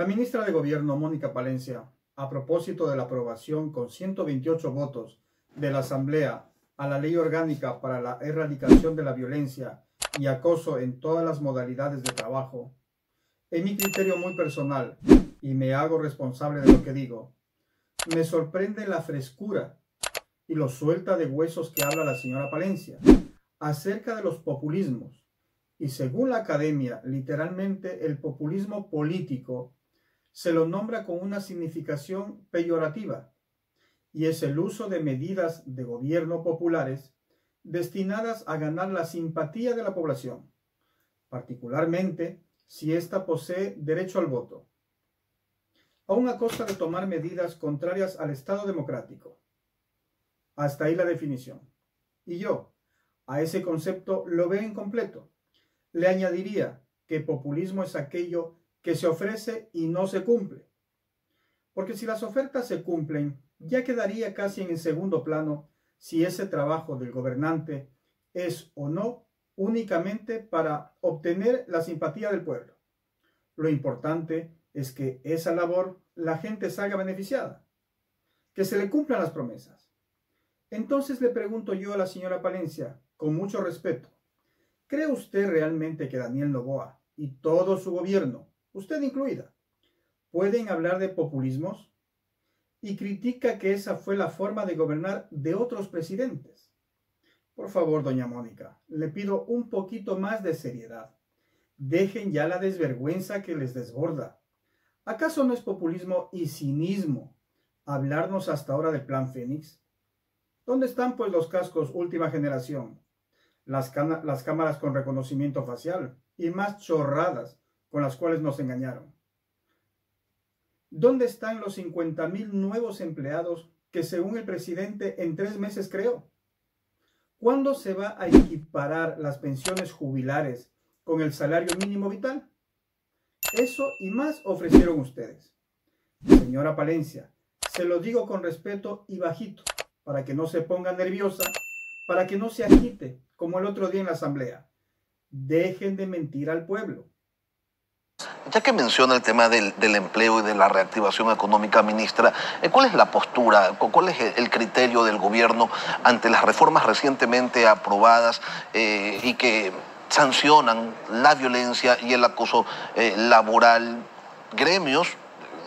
La ministra de Gobierno, Mónica Palencia, a propósito de la aprobación con 128 votos de la Asamblea a la Ley Orgánica para la Erradicación de la Violencia y Acoso en todas las modalidades de trabajo, en mi criterio muy personal, y me hago responsable de lo que digo, me sorprende la frescura y lo suelta de huesos que habla la señora Palencia acerca de los populismos. Y según la academia, literalmente el populismo político se lo nombra con una significación peyorativa, y es el uso de medidas de gobierno populares destinadas a ganar la simpatía de la población, particularmente si ésta posee derecho al voto, aun a costa de tomar medidas contrarias al Estado democrático. Hasta ahí la definición. Y yo, a ese concepto lo veo incompleto. Le añadiría que populismo es aquello que se ofrece y no se cumple. Porque si las ofertas se cumplen, ya quedaría casi en el segundo plano si ese trabajo del gobernante es o no únicamente para obtener la simpatía del pueblo. Lo importante es que esa labor la gente salga beneficiada, que se le cumplan las promesas. Entonces le pregunto yo a la señora Palencia, con mucho respeto, ¿cree usted realmente que Daniel Noboa y todo su gobierno, usted incluida, pueden hablar de populismos? Y critica que esa fue la forma de gobernar de otros presidentes. Por favor, doña Mónica, le pido un poquito más de seriedad. Dejen ya la desvergüenza que les desborda. ¿Acaso no es populismo y cinismo hablarnos hasta ahora del Plan Fénix? ¿Dónde están pues los cascos última generación? Las cámaras con reconocimiento facial y más chorradas con las cuales nos engañaron. ¿Dónde están los 50,000 nuevos empleados que según el presidente en 3 meses creó? ¿Cuándo se va a equiparar las pensiones jubilares con el salario mínimo vital? Eso y más ofrecieron ustedes. Señora Palencia, se lo digo con respeto y bajito, para que no se ponga nerviosa, para que no se agite, como el otro día en la asamblea. Dejen de mentir al pueblo. Ya que menciona el tema del empleo y de la reactivación económica, ministra, ¿cuál es la postura, cuál es el criterio del gobierno ante las reformas recientemente aprobadas y que sancionan la violencia y el acoso laboral? Gremios,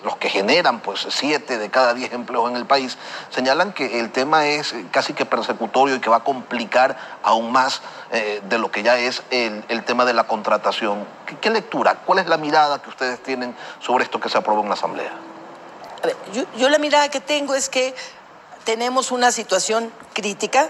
los que generan pues 7 de cada 10 empleos en el país, señalan que el tema es casi que persecutorio y que va a complicar aún más de lo que ya es el tema de la contratación. ¿Qué lectura? ¿Cuál es la mirada que ustedes tienen sobre esto que se aprobó en la Asamblea? A ver, yo la mirada que tengo es que tenemos una situación crítica,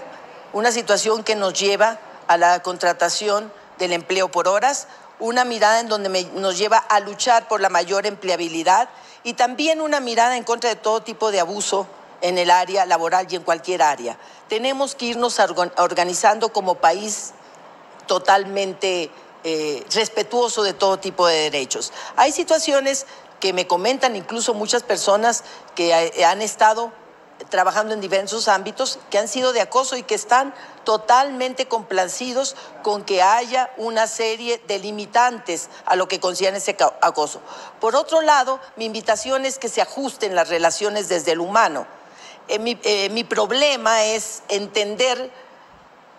una situación que nos lleva a la contratación del empleo por horas, una mirada en donde nos lleva a luchar por la mayor empleabilidad y también una mirada en contra de todo tipo de abuso en el área laboral y en cualquier área. Tenemos que irnos organizando como país totalmente respetuoso de todo tipo de derechos. Hay situaciones que me comentan incluso muchas personas que han estado trabajando en diversos ámbitos que han sido de acoso y que están totalmente complacidos con que haya una serie de limitantes a lo que concierne ese acoso. Por otro lado, mi invitación es que se ajusten las relaciones desde el humano. Mi problema es entender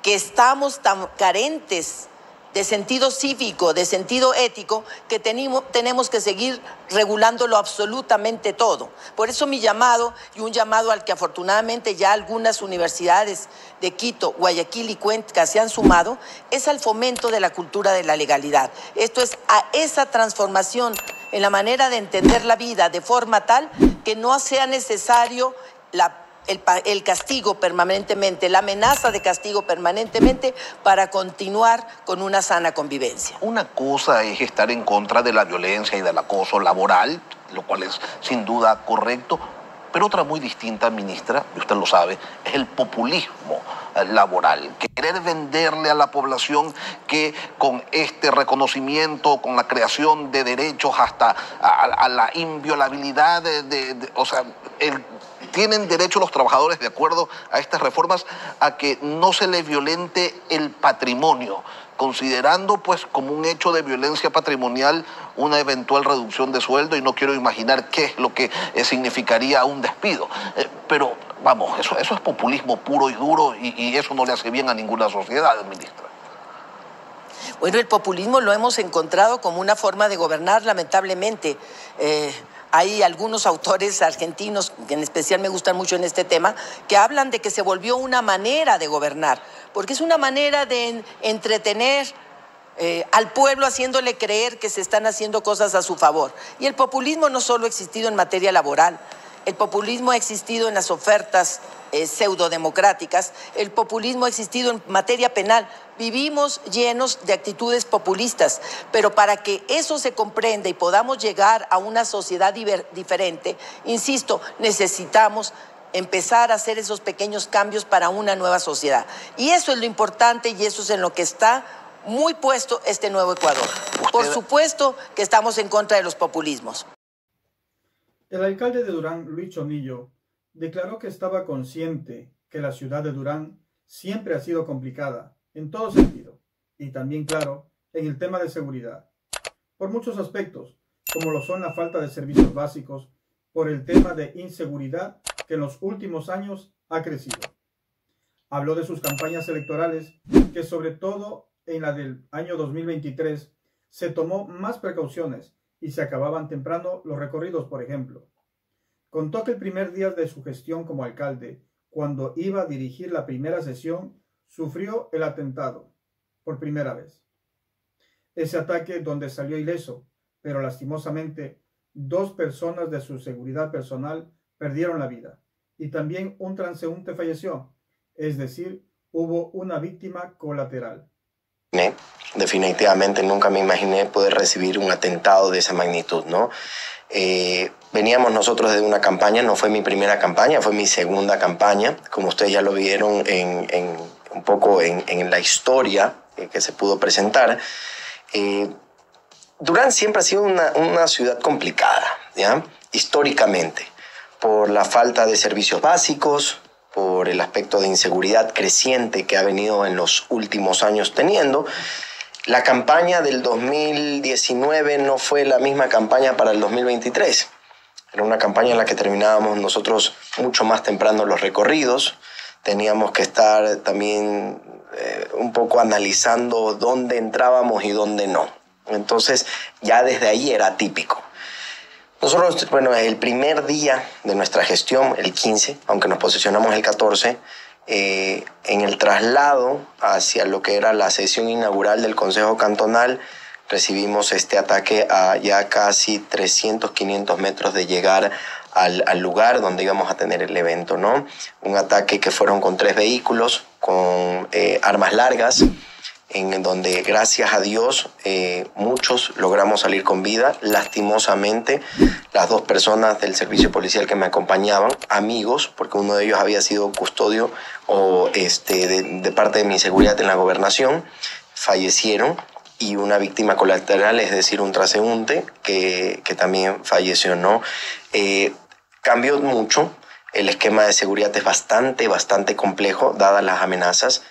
que estamos tan carentes de sentido cívico, de sentido ético, que tenemos que seguir regulándolo absolutamente todo. Por eso mi llamado, y un llamado al que afortunadamente ya algunas universidades de Quito, Guayaquil y Cuenca se han sumado, es al fomento de la cultura de la legalidad. Esto es a esa transformación en la manera de entender la vida de forma tal que no sea necesario el castigo permanentemente, la amenaza de castigo permanentemente para continuar con una sana convivencia. Una cosa es estar en contra de la violencia y del acoso laboral, lo cual es sin duda correcto, pero otra muy distinta, ministra, y usted lo sabe, es el populismo laboral. Querer venderle a la población que con este reconocimiento, con la creación de derechos hasta a la inviolabilidad, o sea, tienen derecho los trabajadores, de acuerdo a estas reformas, a que no se les violente el patrimonio, considerando pues como un hecho de violencia patrimonial una eventual reducción de sueldo y no quiero imaginar qué es lo que significaría un despido. Pero vamos, eso es populismo puro y duro y eso no le hace bien a ninguna sociedad, ministra. Bueno, el populismo lo hemos encontrado como una forma de gobernar, lamentablemente. Hay algunos autores argentinos, que en especial me gustan mucho en este tema, que hablan de que se volvió una manera de gobernar, porque es una manera de entretener al pueblo haciéndole creer que se están haciendo cosas a su favor. Y el populismo no solo ha existido en materia laboral, el populismo ha existido en las ofertas pseudodemocráticas, el populismo ha existido en materia penal. Vivimos llenos de actitudes populistas, pero para que eso se comprenda y podamos llegar a una sociedad diferente, insisto, necesitamos empezar a hacer esos pequeños cambios para una nueva sociedad. Y eso es lo importante y eso es en lo que está muy puesto este nuevo Ecuador. Por supuesto que estamos en contra de los populismos. El alcalde de Durán, Luis Chonillo, declaró que estaba consciente que la ciudad de Durán siempre ha sido complicada, en todo sentido, y también, claro, en el tema de seguridad, por muchos aspectos, como lo son la falta de servicios básicos, por el tema de inseguridad que en los últimos años ha crecido. Habló de sus campañas electorales, que sobre todo en la del año 2023 se tomó más precauciones y se acababan temprano los recorridos, por ejemplo. Contó que el primer día de su gestión como alcalde, cuando iba a dirigir la primera sesión, sufrió el atentado, por primera vez. Ese ataque donde salió ileso, pero lastimosamente 2 personas de su seguridad personal perdieron la vida y también un transeúnte falleció, es decir, hubo una víctima colateral. Definitivamente nunca me imaginé poder recibir un atentado de esa magnitud, ¿no? Veníamos nosotros de una campaña, no fue mi primera campaña, fue mi segunda campaña, como ustedes ya lo vieron un poco en la historia que se pudo presentar. Durán siempre ha sido una ciudad complicada, ¿ya? Históricamente, por la falta de servicios básicos, por el aspecto de inseguridad creciente que ha venido en los últimos años teniendo. La campaña del 2019 no fue la misma campaña para el 2023. Era una campaña en la que terminábamos nosotros mucho más temprano los recorridos. Teníamos que estar también un poco analizando dónde entrábamos y dónde no. Entonces ya desde ahí era atípico. Nosotros, bueno, el primer día de nuestra gestión, el 15, aunque nos posicionamos el 14, en el traslado hacia lo que era la sesión inaugural del Consejo Cantonal, recibimos este ataque a ya casi 300, 500 metros de llegar al lugar donde íbamos a tener el evento, ¿no? Un ataque que fueron con 3 vehículos, con armas largas, en donde gracias a Dios muchos logramos salir con vida. Lastimosamente las 2 personas del servicio policial que me acompañaban, amigos, porque uno de ellos había sido custodio de parte de mi seguridad en la gobernación, fallecieron, y una víctima colateral, es decir, un transeúnte que también falleció, ¿no? Cambió mucho, el esquema de seguridad es bastante complejo, dadas las amenazas,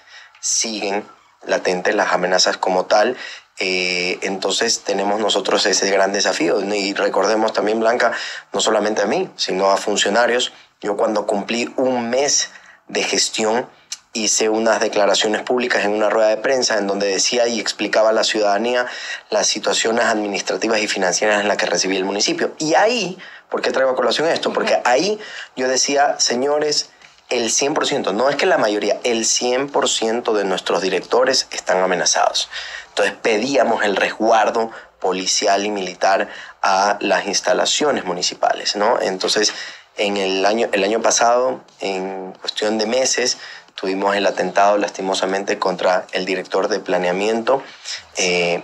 siguen latentes las amenazas como tal. Entonces tenemos nosotros ese gran desafío, y recordemos también, Blanca, no solamente a mí, sino a funcionarios. Yo cuando cumplí un mes de gestión hice unas declaraciones públicas en una rueda de prensa en donde decía y explicaba a la ciudadanía las situaciones administrativas y financieras en las que recibía el municipio. Y ahí, ¿por qué traigo a colación esto? Porque ahí yo decía, señores, el 100%, no es que la mayoría, el 100% de nuestros directores están amenazados. Entonces pedíamos el resguardo policial y militar a las instalaciones municipales, ¿no? Entonces, el año pasado, en cuestión de meses, tuvimos el atentado lastimosamente contra el director de planeamiento,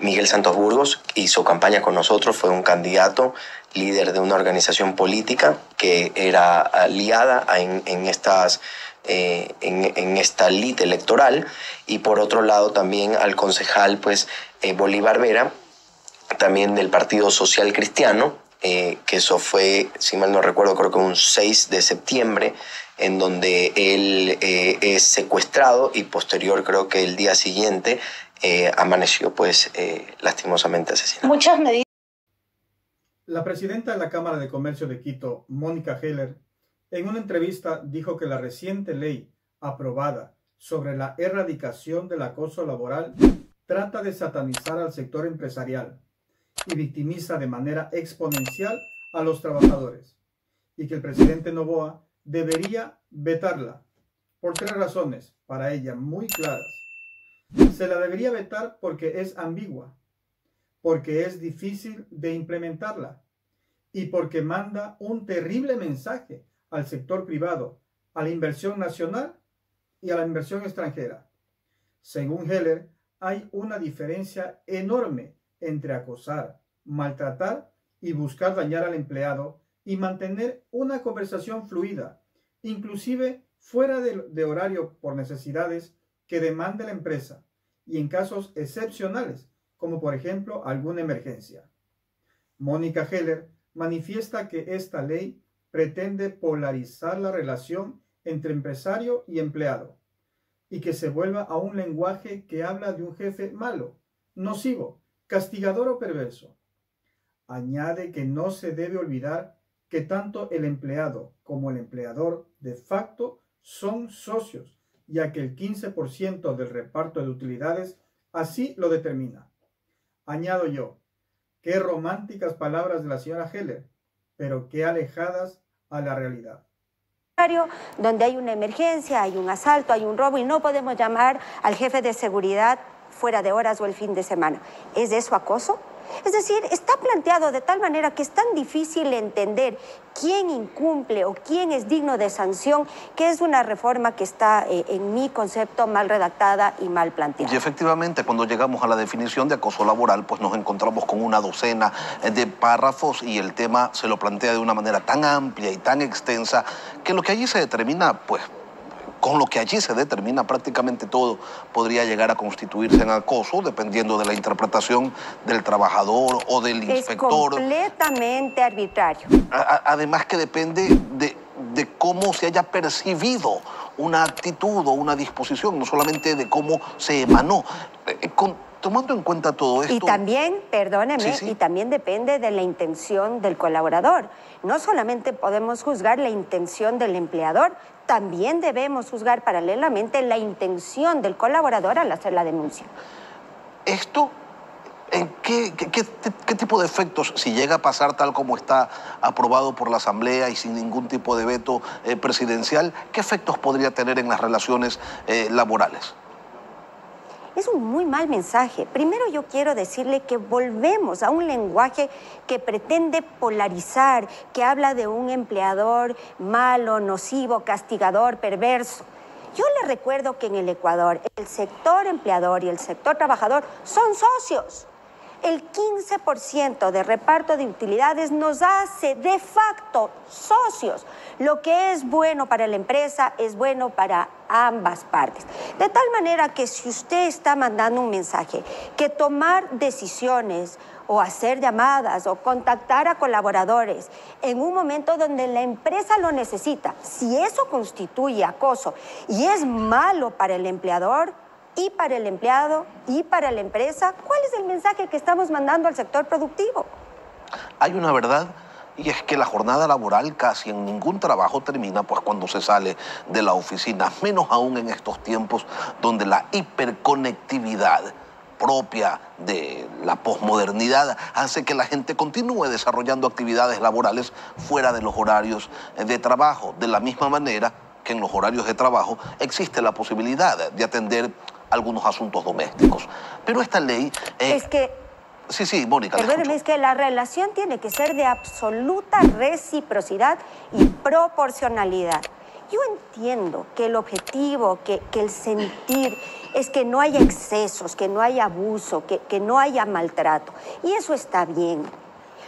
Miguel Santos Burgos, hizo campaña con nosotros, fue un candidato, líder de una organización política que era aliada en esta lid electoral, y por otro lado también al concejal Bolívar Vera, también del Partido Social Cristiano, que eso fue, si mal no recuerdo, creo que un 6 de septiembre, en donde él es secuestrado y posterior, creo que el día siguiente, amaneció lastimosamente asesinado. Muchas medidas. La presidenta de la Cámara de Comercio de Quito, Mónica Heller, en una entrevista dijo que la reciente ley aprobada sobre la erradicación del acoso laboral trata de satanizar al sector empresarial y victimiza de manera exponencial a los trabajadores, y que el presidente Noboa debería vetarla por 3 razones, para ella muy claras. Se la debería vetar porque es ambigua, porque es difícil de implementarla y porque manda un terrible mensaje al sector privado, a la inversión nacional y a la inversión extranjera. Según Heller, hay una diferencia enorme entre acosar, maltratar y buscar dañar al empleado y mantener una conversación fluida, inclusive fuera de horario por necesidades que demande la empresa y en casos excepcionales, como por ejemplo alguna emergencia. Mónica Heller manifiesta que esta ley pretende polarizar la relación entre empresario y empleado y que se vuelva a un lenguaje que habla de un jefe malo, nocivo, castigador o perverso. Añade que no se debe olvidar que tanto el empleado como el empleador de facto son socios, ya que el 15% del reparto de utilidades así lo determina. Añado yo, qué románticas palabras de la señora Heller, pero qué alejadas a la realidad. Donde hay una emergencia, hay un asalto, hay un robo y no podemos llamar al jefe de seguridad fuera de horas o el fin de semana. ¿Es eso acoso? Es decir, está planteado de tal manera que es tan difícil entender quién incumple o quién es digno de sanción, que es una reforma que está, en mi concepto, mal redactada y mal planteada. Y efectivamente, cuando llegamos a la definición de acoso laboral, pues nos encontramos con una docena de párrafos y el tema se lo plantea de una manera tan amplia y tan extensa que lo que allí se determina, pues, con lo que allí se determina prácticamente todo podría llegar a constituirse en acoso, dependiendo de la interpretación del trabajador o del inspector. Es completamente arbitrario. Además que depende de cómo se haya percibido una actitud o una disposición, no solamente de cómo se emanó. Tomando en cuenta todo esto... Y también, perdóneme, sí. Y también depende de la intención del colaborador. No solamente podemos juzgar la intención del empleador, también debemos juzgar paralelamente la intención del colaborador al hacer la denuncia. ¿Esto qué tipo de efectos, si llega a pasar tal como está aprobado por la Asamblea y sin ningún tipo de veto presidencial, qué efectos podría tener en las relaciones laborales? Es un muy mal mensaje. Primero yo quiero decirle que volvemos a un lenguaje que pretende polarizar, que habla de un empleador malo, nocivo, castigador, perverso. Yo le recuerdo que en el Ecuador el sector empleador y el sector trabajador son socios. El 15% de reparto de utilidades nos hace de facto socios. Lo que es bueno para la empresa es bueno para ambas partes. De tal manera que si usted está mandando un mensaje, que tomar decisiones o hacer llamadas o contactar a colaboradores en un momento donde la empresa lo necesita, si eso constituye acoso y es malo para el empleador, y para el empleado, y para la empresa, ¿cuál es el mensaje que estamos mandando al sector productivo? Hay una verdad, y es que la jornada laboral casi en ningún trabajo termina pues cuando se sale de la oficina, menos aún en estos tiempos donde la hiperconectividad propia de la posmodernidad hace que la gente continúe desarrollando actividades laborales fuera de los horarios de trabajo. De la misma manera que en los horarios de trabajo existe la posibilidad de atender algunos asuntos domésticos. Pero esta ley... es que... Sí, Mónica. Perdóneme, es que la relación tiene que ser de absoluta reciprocidad y proporcionalidad. Yo entiendo que el objetivo, que el sentir es que no haya excesos, que no haya abuso, que no haya maltrato. Y eso está bien.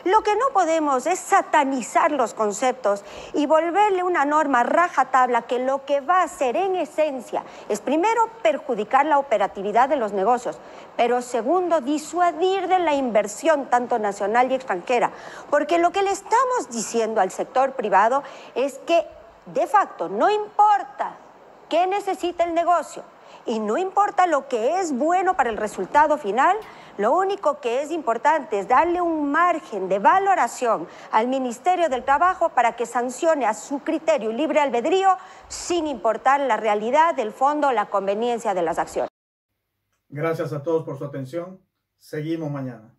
Lo que no podemos es satanizar los conceptos y volverle una norma rajatabla que lo que va a hacer en esencia es primero perjudicar la operatividad de los negocios, pero segundo disuadir de la inversión tanto nacional y extranjera. Porque lo que le estamos diciendo al sector privado es que de facto no importa qué necesita el negocio y no importa lo que es bueno para el resultado final, Lo único que es importante es darle un margen de valoración al Ministerio del Trabajo para que sancione a su criterio y libre albedrío sin importar la realidad del fondo o la conveniencia de las acciones. Gracias a todos por su atención. Seguimos mañana.